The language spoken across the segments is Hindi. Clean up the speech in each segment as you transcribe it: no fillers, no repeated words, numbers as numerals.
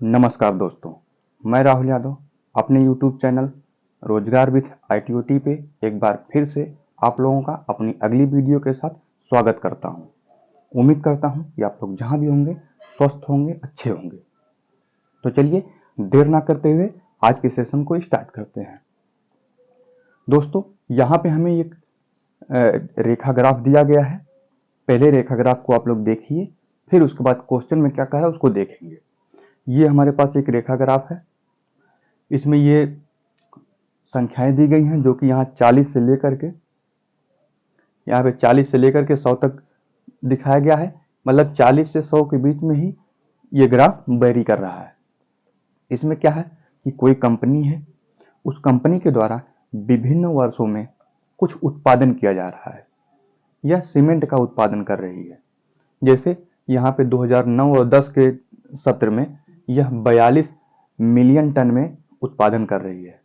नमस्कार दोस्तों, मैं राहुल यादव अपने YouTube चैनल रोजगार विथ ITOT पे एक बार फिर से आप लोगों का अपनी अगली वीडियो के साथ स्वागत करता हूं। उम्मीद करता हूं कि आप लोग जहां भी होंगे स्वस्थ होंगे, अच्छे होंगे। तो चलिए देर ना करते हुए आज के सेशन को स्टार्ट करते हैं। दोस्तों, यहाँ पे हमें एक रेखा ग्राफ दिया गया है। पहले रेखा ग्राफ को आप लोग देखिए, फिर उसके बाद क्वेश्चन में क्या कहा है उसको देखेंगे। ये हमारे पास एक रेखा ग्राफ है। इसमें ये संख्याएं दी गई हैं जो कि यहाँ 40 से लेकर के 100 तक दिखाया गया है। मतलब 40 से 100 के बीच में ही ये ग्राफ वेरी कर रहा है। इसमें क्या है कि कोई कंपनी है, उस कंपनी के द्वारा विभिन्न वर्षों में कुछ उत्पादन किया जा रहा है। यह सीमेंट का उत्पादन कर रही है। जैसे यहाँ पे 2009 और 10 के सत्र में यह 42 मिलियन टन में उत्पादन कर रही है।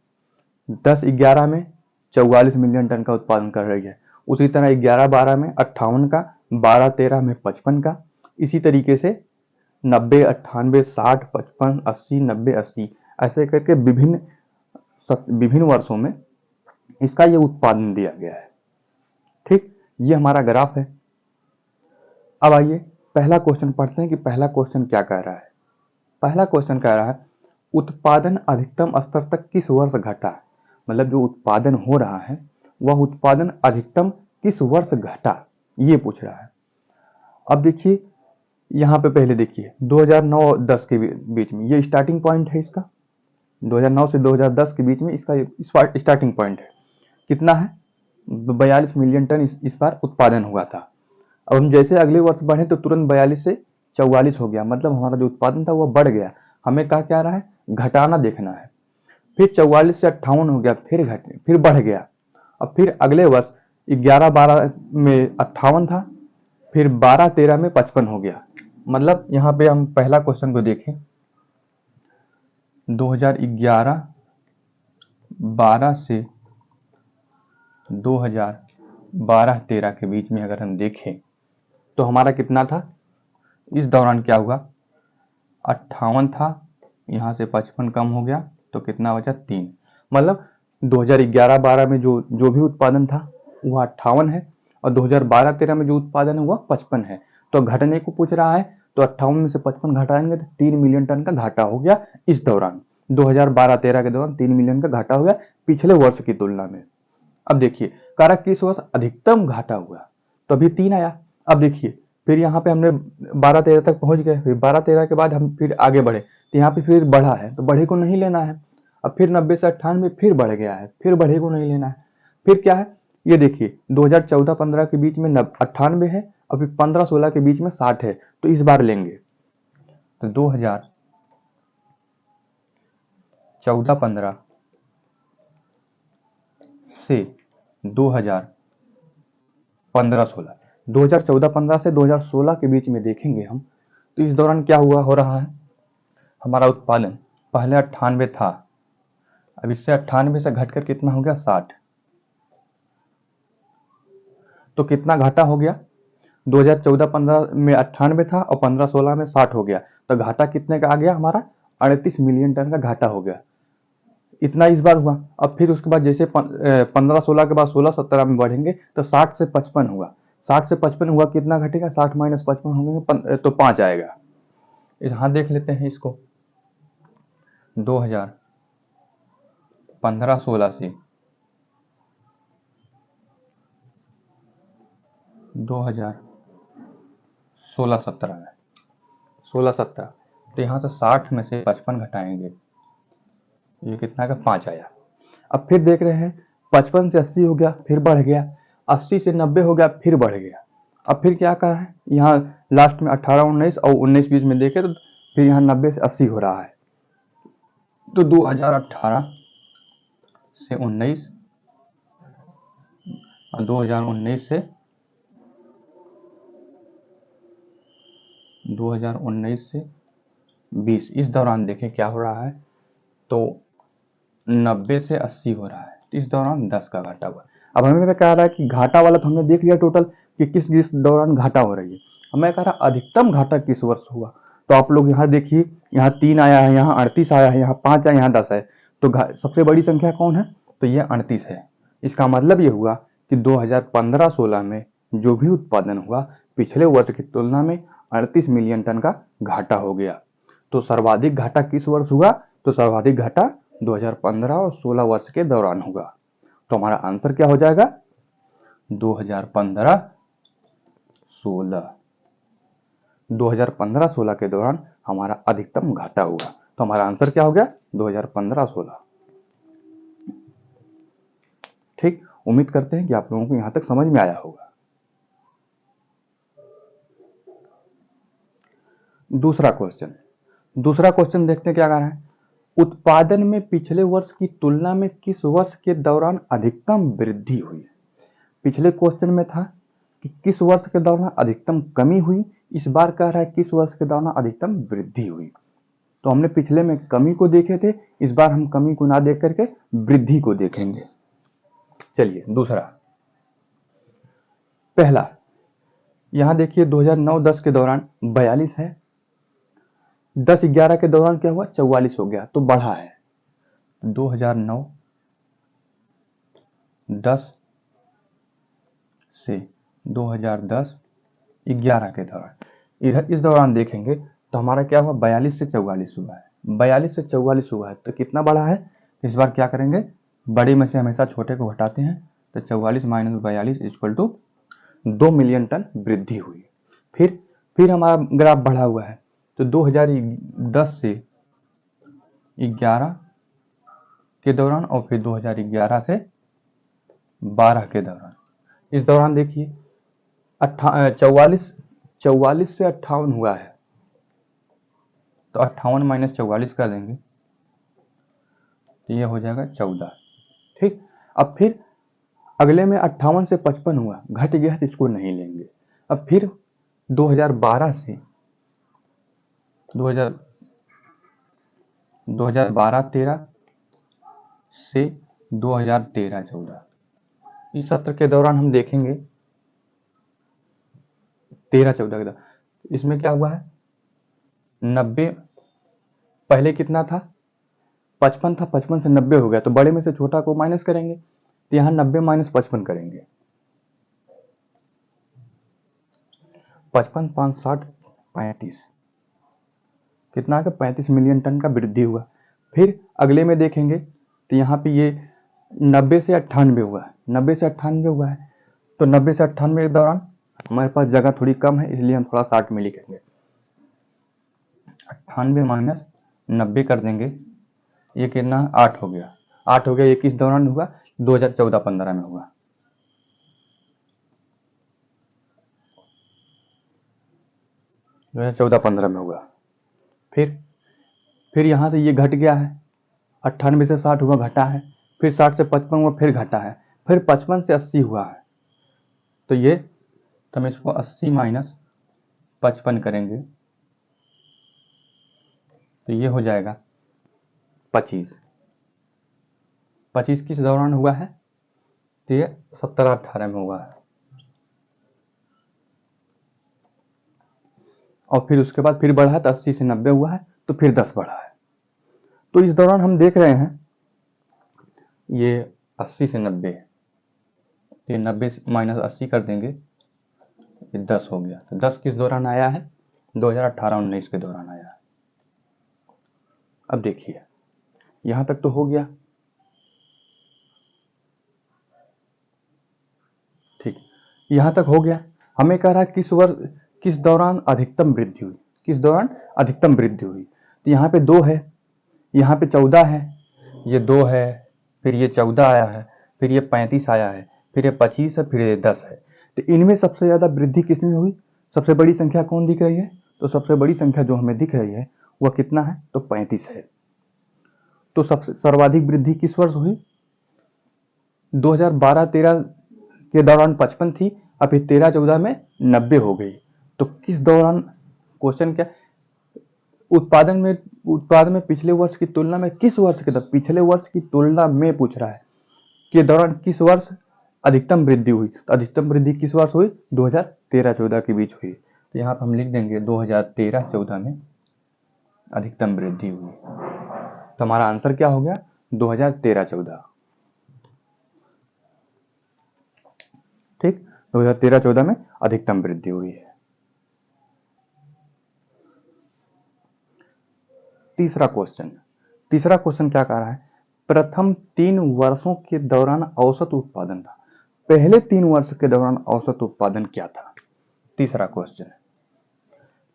10-11 में 44 मिलियन टन का उत्पादन कर रही है। उसी तरह 11-12 में 58 का, 12-13 में 55 का, इसी तरीके से 90, 98, 60, 55, 80, 90, 80 ऐसे करके विभिन्न वर्षों में इसका ये उत्पादन दिया गया है। ठीक, ये हमारा ग्राफ है। अब आइए पहला क्वेश्चन पढ़ते हैं कि पहला क्वेश्चन क्या कह रहा है। पहला क्वेश्चन कह रहा है उत्पादन अधिकतम स्तर तक किस वर्ष घटा। मतलब जो उत्पादन हो रहा है वह उत्पादन अधिकतम किस वर्ष घटा, ये पूछ रहा है। अब देखिए यहाँ पे पहले देखिए 2009-10 के बीच में ये स्टार्टिंग पॉइंट है इसका। 2009 से 2010 के बीच में इसका स्टार्टिंग पॉइंट है। कितना है? 42 मिलियन टन इस बार उत्पादन हुआ था। अब हम जैसे अगले वर्ष बढ़े तो तुरंत 42 से 44 हो गया। मतलब हमारा जो उत्पादन था वह बढ़ गया। हमें क्या रहा है, घटाना देखना है। फिर 44 से 58 हो गया, फिर बढ़ गया। अब फिर अगले वर्ष 11-12 में 58 था, फिर 12-13 में 55 हो गया। मतलब यहाँ पे हम पहला क्वेश्चन को देखें, 2011-12 से 2012-13 के बीच में अगर हम देखें तो हमारा कितना था। इस दौरान क्या हुआ, 58 था, यहाँ से 55 कम हो गया तो कितना बचा, 3। मतलब 2011-12 में जो भी उत्पादन था वह 58 है और 2012-13 में जो उत्पादन है वह 55 है। तो घटने को पूछ रहा है तो 58 में से 55 घटाएंगे तो 3 मिलियन टन का घाटा हो गया। इस दौरान 2012-13 के दौरान 3 मिलियन का घाटा हो गया पिछले वर्ष की तुलना में। अब देखिए कारक किस वर्ष अधिकतम घाटा हुआ तो अभी 3 आया। अब देखिए फिर यहाँ पे हमने 12-13 तक पहुंच गए, फिर 12-13 के बाद हम फिर आगे बढ़े तो यहाँ पे फिर बढ़ा है तो बढ़े को नहीं लेना है। अब फिर 90 से 98 फिर बढ़ गया है, फिर बढ़े को नहीं लेना है। फिर क्या है, ये देखिए 2014-15 के बीच में 98 है, अभी 15-16 के बीच में 60 है, तो इस बार लेंगे तो 2014-15 से 2015-16, 2014-15 से 2016 के बीच में देखेंगे हम तो इस दौरान क्या हुआ हो रहा है, हमारा उत्पादन पहले 98 था, अब इससे 98 से घटकर कितना हो गया, 60। तो कितना घाटा हो गया, 2014-15 में 98 था और 15-16 में 60 हो गया। तो घाटा कितने का आ गया हमारा, 38 मिलियन टन का घाटा हो गया। इतना इस बार हुआ। अब फिर उसके बाद जैसे 15-16 के बाद 16-17 में बढ़ेंगे तो 60 से 55 हुआ। 60 से 55 हुआ, कितना घटेगा, 60 माइनस 55 होंगे तो 5 आएगा। यहाँ देख लेते हैं इसको, 2015-16 से 2016-17 में 16-17, तो यहाँ से 60 में से 55 घटाएंगे, ये कितना का, 5 आया। अब फिर देख रहे हैं 55 से 80 हो गया, फिर बढ़ गया, 80 से 90 हो गया, फिर बढ़ गया। अब फिर क्या करा है, यहाँ लास्ट में 18-19 और 19-20 में देखे तो फिर यहाँ 90 से 80 हो रहा है। तो 2018 से 19 और 2019 से 20 इस दौरान देखें क्या हो रहा है, तो 90 से 80 हो रहा है। तो इस दौरान 10 का घाटा हुआ। अब हमें कह रहा है कि घाटा वाला तो हमने देख लिया टोटल कि किस दौरान घाटा हो रही है। हमें कह रहा है अधिकतम घाटा किस वर्ष हुआ, तो आप लोग यहाँ देखिए, यहाँ 3 आया है, यहाँ 38 आया है, यहाँ 5 है, यहाँ 10 है, तो सबसे बड़ी संख्या कौन है? तो ये 38 है। इसका मतलब ये हुआ कि 2015-16 में जो भी उत्पादन हुआ पिछले वर्ष की तुलना में 38 मिलियन टन का घाटा हो गया। तो सर्वाधिक घाटा किस वर्ष हुआ? तो सर्वाधिक घाटा 2015 और 16 वर्ष के दौरान हुआ। तो हमारा आंसर क्या हो जाएगा? 2015-16। 2015-16 के दौरान हमारा अधिकतम घाटा हुआ। तो हमारा आंसर क्या हो गया? 2015-16। ठीक, उम्मीद करते हैं कि आप लोगों को यहां तक समझ में आया होगा। दूसरा क्वेश्चन देखते हैं क्या कह रहा है। उत्पादन में पिछले वर्ष की तुलना में किस वर्ष के दौरान अधिकतम वृद्धि हुई? पिछले क्वेश्चन में था कि किस वर्ष के दौरान अधिकतम कमी हुई, इस बार कह रहा है किस वर्ष के दौरान अधिकतम वृद्धि हुई। तो हमने पिछले में कमी को देखे थे, इस बार हम कमी को ना देख करके वृद्धि को देखेंगे। चलिए दूसरा, पहला यहां देखिए 2009-10 के दौरान 42 है, 10-11 के दौरान क्या हुआ? 44 हो गया, तो बढ़ा है। 2009-10 से 2010-11 के दौरान, इधर इस दौरान देखेंगे तो हमारा क्या हुआ? 42 से 44 हुआ है। 42 से 44 हुआ है तो कितना बढ़ा है? इस बार क्या करेंगे? बड़े में से हमेशा छोटे को घटाते हैं, तो 44 - 42 इक्वल टू 2 मिलियन टन वृद्धि हुई। फिर हमारा ग्राफ बढ़ा हुआ है, तो 2010 से 11 के दौरान और फिर 2011 से 12 के दौरान, इस दौरान देखिए 44 से 58 हुआ है, तो 58 - 44 कर देंगे तो ये हो जाएगा 14। ठीक, अब फिर अगले में 58 से 55 हुआ, घट गया तो इसको नहीं लेंगे। अब फिर 2012 से 2012-13 से 2013-14, इस सत्र के दौरान हम देखेंगे 13-14 के दौरान इसमें क्या हुआ है? 90, पहले कितना था? 55 था, 55 से 90 हो गया, तो बड़े में से छोटा को माइनस करेंगे, तो यहाँ 90 - 55 करेंगे, 55, 5, 60, 35, कितना आ गया? 35 मिलियन टन का वृद्धि हुआ। फिर अगले में देखेंगे तो यहाँ पे ये 90 से 98 हुआ है, 90 से 98 हुआ है, तो 90 से 98 के दौरान हमारे पास जगह थोड़ी कम है, इसलिए हम थोड़ा 60 में लिखेंगे। 98 - 90 कर देंगे, ये कितना? 8 हो गया। 8 हो गया, ये किस दौरान हुआ? 2014-15 में हुआ। जो है 14-15 में हुआ। फिर यहाँ से ये घट गया है, 98 से 60 हुआ, घटा है, फिर 60 से 55 हुआ, फिर घटा है, फिर 55 से 80 हुआ है, तो ये हम इसको 80 - 55 करेंगे तो ये हो जाएगा 25। 25 किस दौरान हुआ है? तो ये 17-18 में हुआ है, और फिर उसके बाद फिर बढ़ा है तो 80 से 90 हुआ है, तो फिर 10 बढ़ा है। तो इस दौरान हम देख रहे हैं ये 80 से 90, तो ये 90 - 80 कर देंगे, ये 10 हो गया। तो 10 किस दौरान आया है? 2018-19 के दौरान आया है। अब देखिए यहां तक तो हो गया, ठीक, यहां तक हो गया। हमें कह रहा है किस दौरान अधिकतम वृद्धि हुई, किस दौरान अधिकतम वृद्धि हुई। तो यहाँ पे 2 है, यहाँ पे 14 है, ये 2 है, फिर ये 14 आया है, फिर ये 35 आया है, फिर ये 25 है, फिर ये 10 है। तो इनमें सबसे ज्यादा वृद्धि किसमें हुई? सबसे बड़ी संख्या कौन दिख रही है? तो सबसे बड़ी संख्या जो हमें दिख रही है वह कितना है? तो 35 है। तो सबसे सर्वाधिक वृद्धि किस वर्ष हुई? 2012-13 के दौरान 55 थी, अब 13-14 में 90 हो गई। तो किस दौरान, क्वेश्चन क्या, उत्पादन में पिछले वर्ष की तुलना में किस वर्ष के दौरान, पिछले वर्ष की तुलना में पूछ रहा है, के दौरान किस वर्ष अधिकतम वृद्धि हुई? तो अधिकतम वृद्धि किस वर्ष हुई? 2013-14 के बीच हुई। तो यहाँ पर हम लिख देंगे 2013-14 में अधिकतम वृद्धि हुई। तो हमारा आंसर क्या हो गया? 2013-14। ठीक, 2013-14 में अधिकतम वृद्धि हुई है। तीसरा क्वेश्चन क्या कह रहा है? प्रथम 3 वर्षों के दौरान औसत उत्पादन था। पहले 3 वर्ष के दौरान औसत उत्पादन क्या था? तीसरा क्वेश्चन है।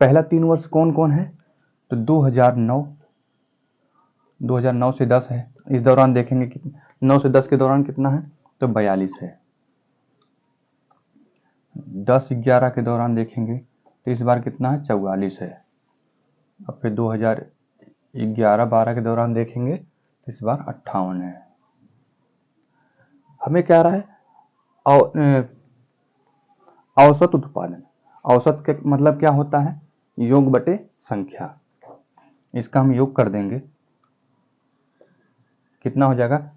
पहला 3 वर्ष कौन कौन है? तो 2009 से 10 है। इस दौरान देखेंगे कि 9 से 10 के दौरान कितना है? तो 42 है। 10-11 के दौरान देखेंगे तो इस बार कितना है? 44 है। अब फिर 2011-12 के दौरान देखेंगे तो इस बार 58 है। हमें क्या रहा है? औसत उत्पादन। औसत के मतलब क्या होता है? योग बटे संख्या। इसका हम योग कर देंगे, कितना हो जाएगा?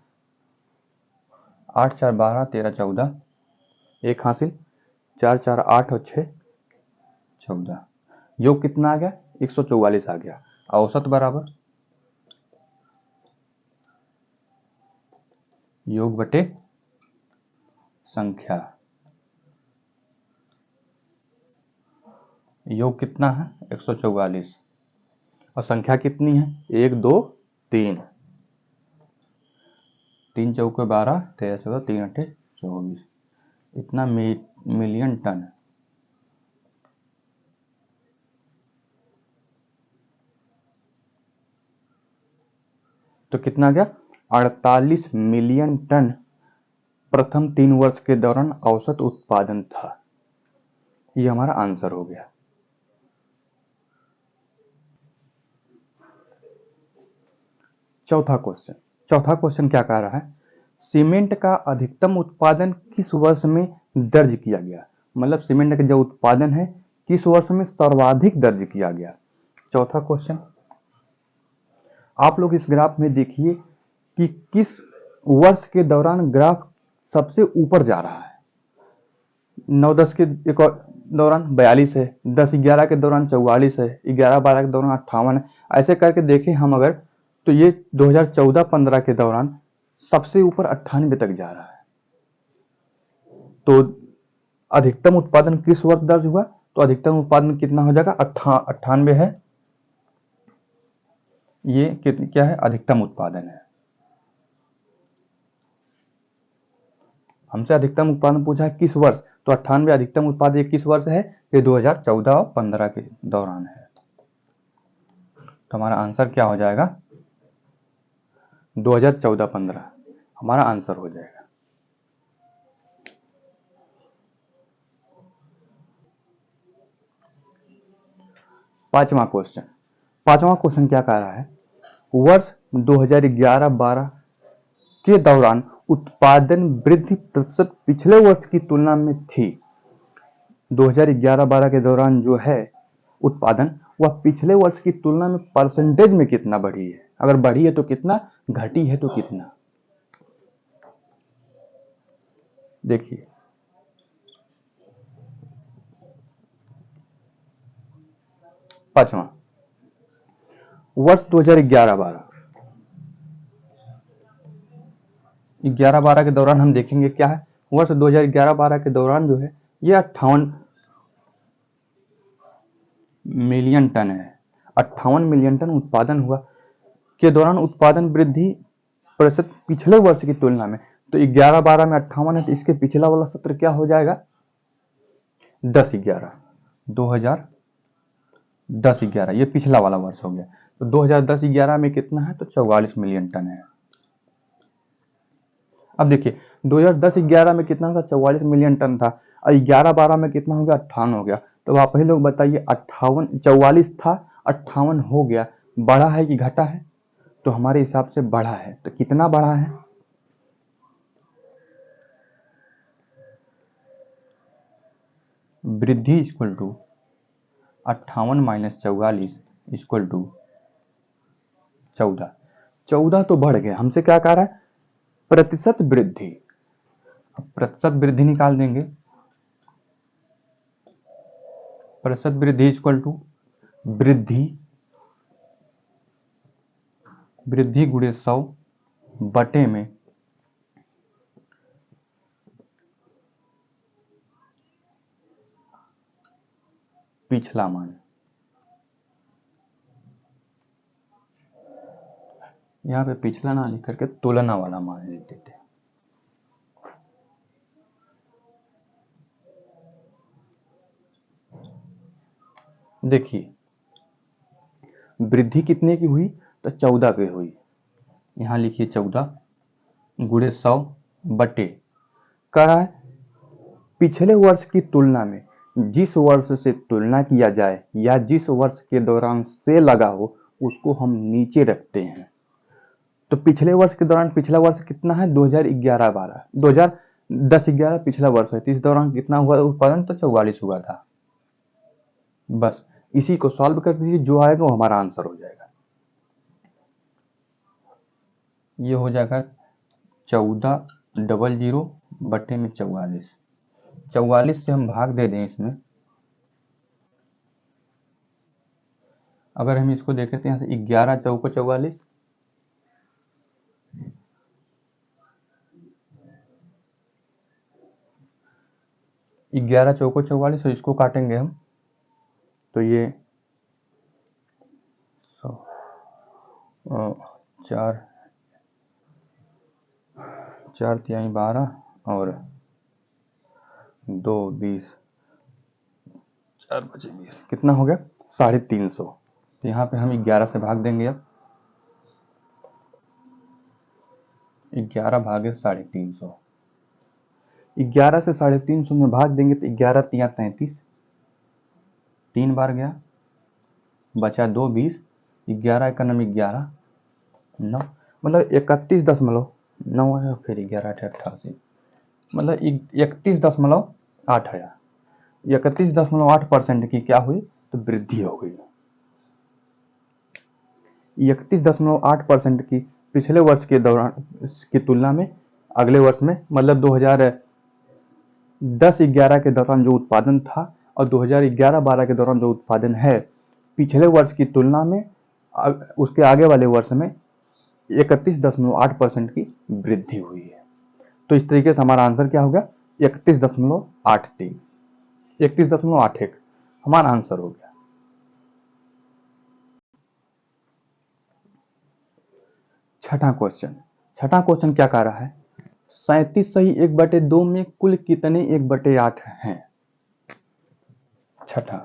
8 4 12 13 14, एक हासिल, 4 4 8 और 6 14। योग कितना आ गया? 144 आ गया। औसत बराबर योग बटे संख्या। योग कितना है? 144 और संख्या कितनी है? 1 2 3। 3 चौके 12, 13 14, 3 8 24। इतना मिलियन टन। तो कितना गया? 48 मिलियन टन प्रथम 3 वर्ष के दौरान औसत उत्पादन था। ये हमारा आंसर हो गया। चौथा क्वेश्चन क्या कह रहा है? सीमेंट का अधिकतम उत्पादन किस वर्ष में दर्ज किया गया? मतलब सीमेंट का जो उत्पादन है किस वर्ष में सर्वाधिक दर्ज किया गया? चौथा क्वेश्चन। आप लोग इस ग्राफ में देखिए कि किस वर्ष के दौरान ग्राफ सबसे ऊपर जा रहा है। 9-10 के एक और दौरान 42 है, 10-11 के दौरान 44 है, 11-12 के दौरान 58 है। ऐसे करके देखें हम अगर, तो ये 2014-15 के दौरान सबसे ऊपर 98 तक जा रहा है। तो अधिकतम उत्पादन किस वर्ष दर्ज हुआ? तो अधिकतम उत्पादन कितना हो जाएगा? 98 है। ये क्या है? अधिकतम उत्पादन है। हमसे अधिकतम उत्पादन पूछा है किस वर्ष, तो 98 अधिकतम उत्पादन किस वर्ष है? ये 2014 और 15 के दौरान है। तो हमारा आंसर क्या हो जाएगा? 2014-15 हमारा आंसर हो जाएगा। पांचवा क्वेश्चन क्या कह रहा है? वर्ष 2011-12 के दौरान उत्पादन वृद्धि प्रतिशत पिछले वर्ष की तुलना में थी। 2011-12 के दौरान जो है उत्पादन, वह पिछले वर्ष की तुलना में परसेंटेज में कितना बढ़ी है? अगर बढ़ी है तो कितना, घटी है तो कितना? देखिए, पांचवा, वर्ष 2011-12 11-12 के दौरान हम देखेंगे क्या है? वर्ष 2011-12 के दौरान जो है ये 58 मिलियन टन है। 58 मिलियन टन उत्पादन हुआ के दौरान उत्पादन वृद्धि प्रतिशत पिछले वर्ष की तुलना में, तो 11-12 में 58 है, तो इसके पिछला वाला सत्र क्या हो जाएगा? 10-11, 2010-11, ये पिछला वाला वर्ष हो गया। तो 2010-11 में कितना है? तो 44 मिलियन टन है। अब देखिए 2010-11 में कितना था? 44 मिलियन टन था। और 11-12 में कितना हो गया? 58 हो गया। तो आप ही लोग बताइए, 44 था, 58 हो गया, बढ़ा है कि घटा है? तो हमारे हिसाब से बढ़ा है। तो कितना बढ़ा है? वृद्धि इक्वल टू 58 - 44 इक्वल टू 14। 14 तो बढ़ गया। हमसे क्या कह रहा है? प्रतिशत वृद्धि। अब प्रतिशत वृद्धि निकाल देंगे। प्रतिशत वृद्धि इक्वल टू वृद्धि वृद्धि गुणे 100 बटे में पिछला मान। यहाँ पे पिछला ना लिख करके तुलना वाला मान लिख देते हैं। देखिए वृद्धि कितने की हुई, तो 14 की हुई। यहाँ लिखिए 14 गुणे 100 बटे कह रहा है पिछले वर्ष की तुलना में जिस वर्ष से तुलना किया जाए या जिस वर्ष के दौरान से लगा हो उसको हम नीचे रखते हैं। तो पिछले वर्ष के दौरान पिछला वर्ष कितना है 2011-12, 2010-11 पिछला वर्ष है, तो इस दौरान कितना हुआ उत्पादन, तो 44 हुआ था। बस इसी को सॉल्व कर दीजिए, जो आएगा वो हमारा आंसर हो जाएगा। ये हो जाएगा 1400 बटे में 44। 44 से हम भाग दे दें इसमें, अगर हम इसको देखें तो यहाँ से 11 चौको 44, 11 चौको 44, और इसको काटेंगे हम तो ये 100 4 तिहाई 12 और 2 20, 4 बचे 20, कितना हो गया 350। तो यहाँ पे हम 11 से भाग देंगे। अब 11 भागे 350, 11 से 350 में भाग देंगे तो 11 तिया 33, 3 बार गया, बचा 2 20, 11 का नाम 11 9, मतलब 31.9 है, फिर 11 88, मतलब 31.8 है। 31.8% की क्या हुई, तो वृद्धि हो गई। 31.8% की पिछले वर्ष के दौरान की तुलना में अगले वर्ष में, मतलब 2010-11 के दौरान जो उत्पादन था और 2011-12 के दौरान जो उत्पादन है, पिछले वर्ष की तुलना में उसके आगे वाले वर्ष में 31.8% की वृद्धि हुई है। तो इस तरीके से हमारा आंसर क्या होगा 31.83, 31.81 हमारा आंसर हो गया। छठा क्वेश्चन क्या कह रहा है, 37 सही 1/2 में कुल कितने 1/8 हैं। छठा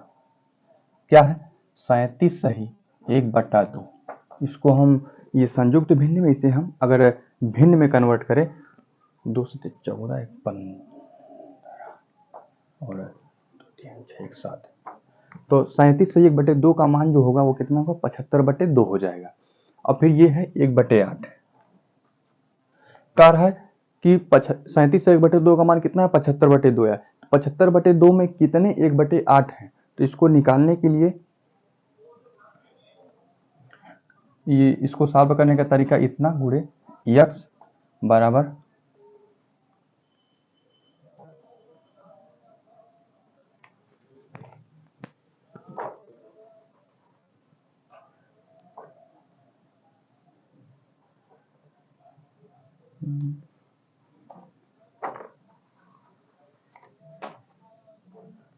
क्या है 37 सही 1/2, इसको हम ये संयुक्त भिन्न में, इसे हम अगर भिन्न में कन्वर्ट करें 2 से 14 1 15 और 2 3 6 1 7, तो 37 से 1/2 का मान जो होगा वो कितना होगा 75/2 हो जाएगा। और फिर ये है 1/8, कह रहा है कि 37 से 1/2 का मान कितना है 75/2 है। 75/2 में कितने 1/8 है, तो इसको निकालने के लिए ये इसको सॉल्व करने का तरीका इतना गुणे x बराबर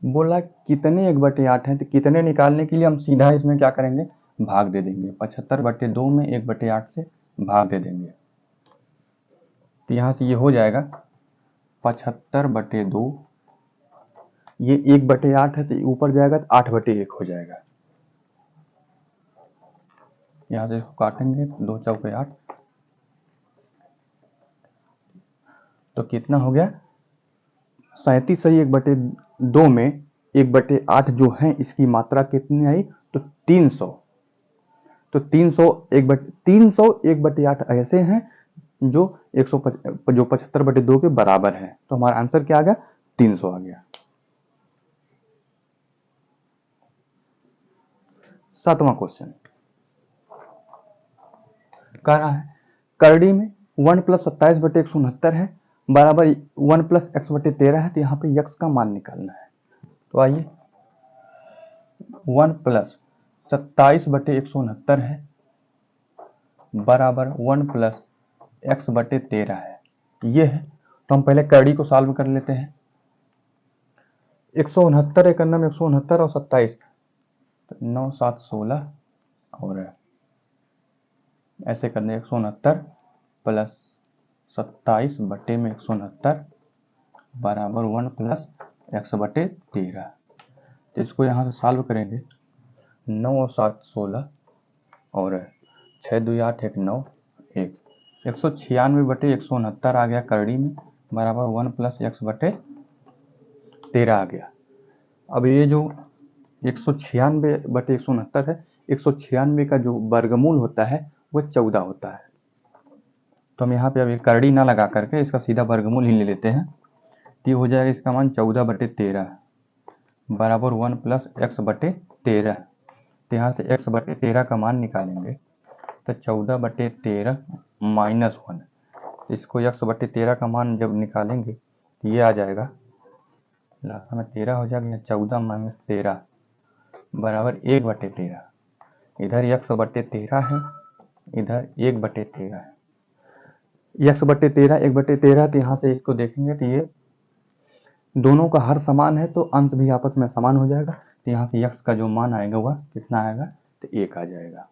बोला कितने 1/8 है, तो कितने निकालने के लिए हम सीधा इसमें क्या करेंगे भाग दे देंगे। 75/2 में 1/8 से भाग दे देंगे, तो यहाँ से ये हो जाएगा 75/2, ये 1/8 है तो ऊपर जाएगा तो 8/1 हो जाएगा। यहाँ से इसको काटेंगे 2 चौके 8, तो कितना हो गया 37 सही 1/2 में 1/8 जो है इसकी मात्रा कितनी आई, तो 300। तो 300 1/8 ऐसे हैं जो 75/2 के बराबर है, तो हमारा आंसर क्या आ गया 300 आ गया। 7वां क्वेश्चन कह रहा है करड़ी में 1 + 27/169 है बराबर 1 + x/13 है, तो यहाँ पे x का मान निकालना है। तो आइए 1 + 27/169 है बराबर 1 प्लस एक्स बटे 13 है, ये है। तो हम पहले करड़ी को सॉल्व कर लेते हैं। 169 एक अन्ना में 169 और 27, 9 7 16 और ऐसे करने 169 प्लस 27 बटे में 169 बराबर 1 प्लस एक्स बटे 13। तो इसको यहाँ से सॉल्व करेंगे। 9 और 7 16 और 6 2 8 1 9 1, 196 बटे 169 आ गया करड़ी में, बराबर 1 प्लस एक्स बटे 13 आ गया। अब ये जो 196 बटे 169 है, 196 का जो वर्गमूल होता है वो 14 होता है। तो हम यहाँ पे अभी करड़ी ना लगा करके इसका सीधा वर्गमूल ही ले लेते हैं। तो ये हो जाएगा इसका मान 14 बटे 13 बराबर 1 प्लस एक्स बटे 13। तो यहाँ से एक्स बटे 13 का मान निकालेंगे तो 14 बटे 13 माइनस 1, इसको एक्स बटे 13 का मान जब निकालेंगे तो ये आ जाएगा, लास्ट में 13 हो जाएगा, 14 माइनस 13 बराबर 1 बटे 13। इधर एक्स बटे 13 है, इधर 1 बटे 13 है। एक्स बटे 13 1 बटे 13, तो यहाँ से इसको देखेंगे तो ये दोनों का हर समान है तो अंश भी आपस में समान हो जाएगा। तो यहाँ से x का जो मान आएगा वह कितना आएगा, तो 1 आ जाएगा।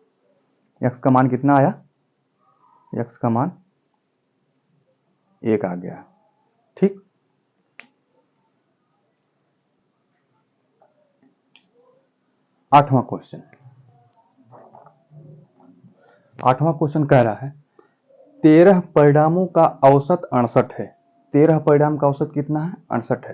x का मान कितना आया, x का मान 1 आ गया। ठीक, आठवां क्वेश्चन कह रहा है 13 परिणामों का औसत 68 है। 13 परिणाम का औसत कितना है, 68 है।